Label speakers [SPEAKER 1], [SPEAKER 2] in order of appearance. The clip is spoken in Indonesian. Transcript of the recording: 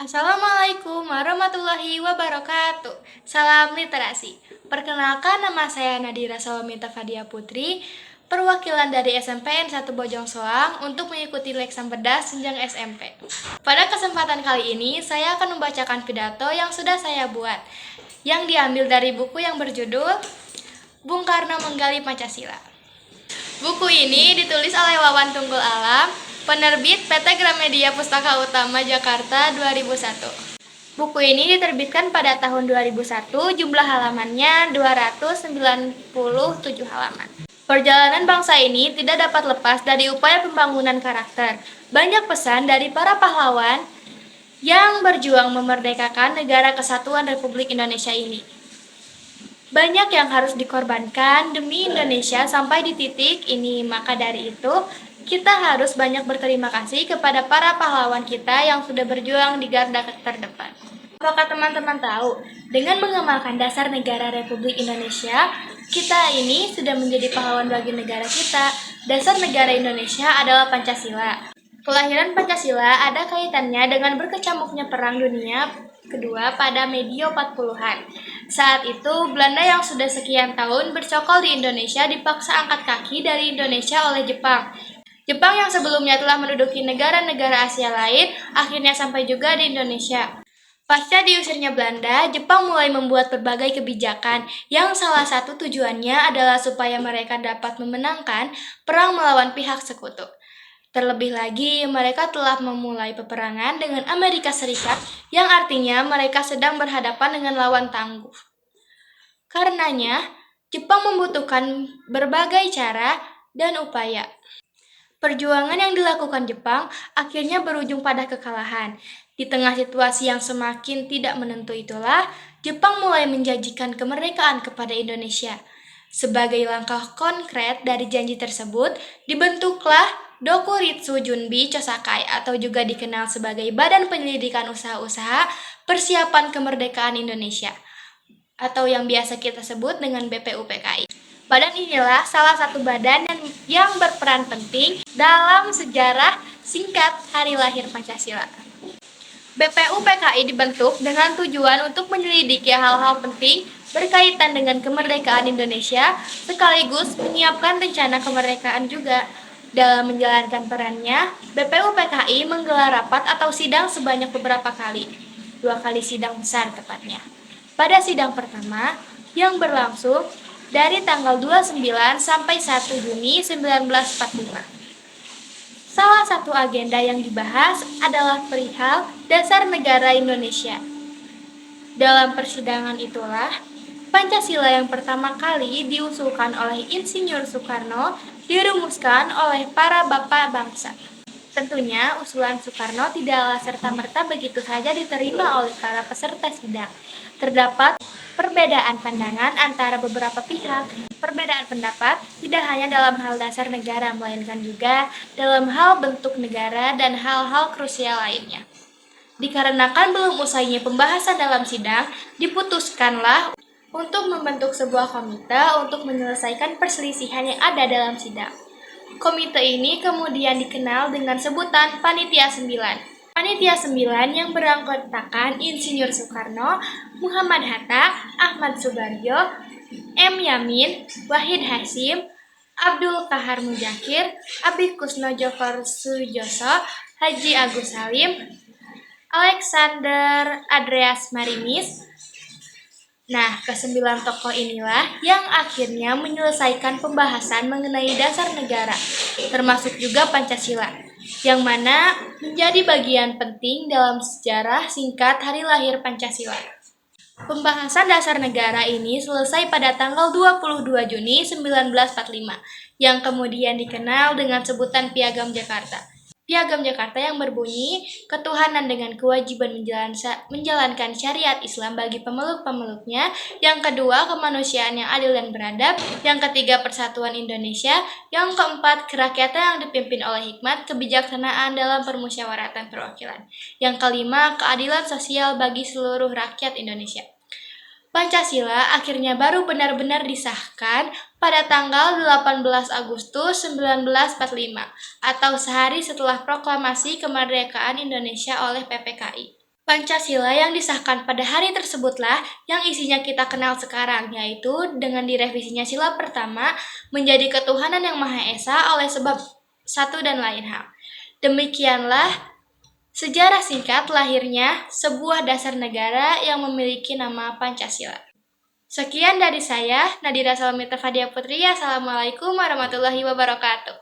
[SPEAKER 1] Assalamualaikum warahmatullahi wabarakatuh. Salam literasi. Perkenalkan, nama saya Nadira Salaminta Fadia Putri, perwakilan dari SMPN 1 Bojong Soang untuk mengikuti Leksan Bedas Jenjang SMP. Pada kesempatan kali ini, saya akan membacakan pidato yang sudah saya buat, yang diambil dari buku yang berjudul Bung Karno Menggali Pancasila. Buku ini ditulis oleh Wawan Tunggul Alam, penerbit PT Gramedia Pustaka Utama Jakarta 2001. Buku ini diterbitkan pada tahun 2001, jumlah halamannya 297 halaman. Perjalanan bangsa ini tidak dapat lepas dari upaya pembangunan karakter. Banyak pesan dari para pahlawan yang berjuang memerdekakan negara kesatuan Republik Indonesia ini. Banyak yang harus dikorbankan demi Indonesia sampai di titik ini, maka dari itu kita harus banyak berterima kasih kepada para pahlawan kita yang sudah berjuang di garda terdepan. Apakah teman-teman tahu, dengan mengamalkan dasar negara Republik Indonesia, kita ini sudah menjadi pahlawan bagi negara kita. Dasar negara Indonesia adalah Pancasila. Kelahiran Pancasila ada kaitannya dengan berkecamuknya Perang Dunia Kedua pada medio 40-an. Saat itu, Belanda yang sudah sekian tahun bercokol di Indonesia dipaksa angkat kaki dari Indonesia oleh Jepang. Jepang yang sebelumnya telah menduduki negara-negara Asia lain, akhirnya sampai juga di Indonesia. Pasca diusirnya Belanda, Jepang mulai membuat berbagai kebijakan yang salah satu tujuannya adalah supaya mereka dapat memenangkan perang melawan pihak sekutu. Terlebih lagi, mereka telah memulai peperangan dengan Amerika Serikat yang artinya mereka sedang berhadapan dengan lawan tangguh. Karenanya, Jepang membutuhkan berbagai cara dan upaya. Perjuangan yang dilakukan Jepang akhirnya berujung pada kekalahan. Di tengah situasi yang semakin tidak menentu itulah, Jepang mulai menjanjikan kemerdekaan kepada Indonesia. Sebagai langkah konkret dari janji tersebut, dibentuklah Dokuritsu Junbi Chosakai atau juga dikenal sebagai Badan Penyelidikan Usaha-Usaha Persiapan Kemerdekaan Indonesia atau yang biasa kita sebut dengan BPUPKI. Badan inilah salah satu badan yang berperan penting dalam sejarah singkat Hari Lahir Pancasila. BPUPKI dibentuk dengan tujuan untuk menyelidiki hal-hal penting berkaitan dengan kemerdekaan Indonesia, sekaligus menyiapkan rencana kemerdekaan juga. Dalam menjalankan perannya, BPUPKI menggelar rapat atau sidang sebanyak beberapa kali, 2 kali sidang besar tepatnya. Pada sidang pertama, yang berlangsung dari tanggal 29 sampai 1 Juni 1945. Salah satu agenda yang dibahas adalah perihal dasar negara Indonesia. Dalam persidangan itulah, Pancasila yang pertama kali diusulkan oleh Insinyur Soekarno dirumuskan oleh para bapak bangsa. Tentunya usulan Soekarno tidaklah serta-merta begitu saja diterima oleh para peserta sidang. Terdapat perbedaan pandangan antara beberapa pihak. Perbedaan pendapat tidak hanya dalam hal dasar negara, melainkan juga dalam hal bentuk negara dan hal-hal krusial lainnya. Dikarenakan belum usainya pembahasan dalam sidang, diputuskanlah untuk membentuk sebuah komite untuk menyelesaikan perselisihan yang ada dalam sidang. Komite ini kemudian dikenal dengan sebutan Panitia 9. Panitia 9 yang beranggotakan Insinyur Soekarno, Muhammad Hatta, Ahmad Subarjo, M. Yamin, Wahid Hasyim, Abdul Kahar Mujakir, Abi Kusno Jofar Sujoso, Haji Agus Salim, Alexander Andreas Marimis. Nah, ke-9 tokoh inilah yang akhirnya menyelesaikan pembahasan mengenai dasar negara, termasuk juga Pancasila, yang mana menjadi bagian penting dalam sejarah singkat Hari Lahir Pancasila. Pembahasan dasar negara ini selesai pada tanggal 22 Juni 1945, yang kemudian dikenal dengan sebutan Piagam Jakarta. Piagam Jakarta yang berbunyi, ketuhanan dengan kewajiban menjalankan syariat Islam bagi pemeluk-pemeluknya. Yang kedua, kemanusiaan yang adil dan beradab. Yang ketiga, persatuan Indonesia. Yang keempat, kerakyatan yang dipimpin oleh hikmat, kebijaksanaan dalam permusyawaratan perwakilan. Yang kelima, keadilan sosial bagi seluruh rakyat Indonesia. Pancasila akhirnya baru benar-benar disahkan pada tanggal 18 Agustus 1945 atau sehari setelah proklamasi kemerdekaan Indonesia oleh PPKI. Pancasila yang disahkan pada hari tersebutlah yang isinya kita kenal sekarang, yaitu dengan direvisinya sila pertama menjadi ketuhanan yang Maha Esa oleh sebab satu dan lain hal. Demikianlah sejarah singkat lahirnya sebuah dasar negara yang memiliki nama Pancasila. Sekian dari saya, Nadira Salamita Fadia Putri. Assalamualaikum warahmatullahi wabarakatuh.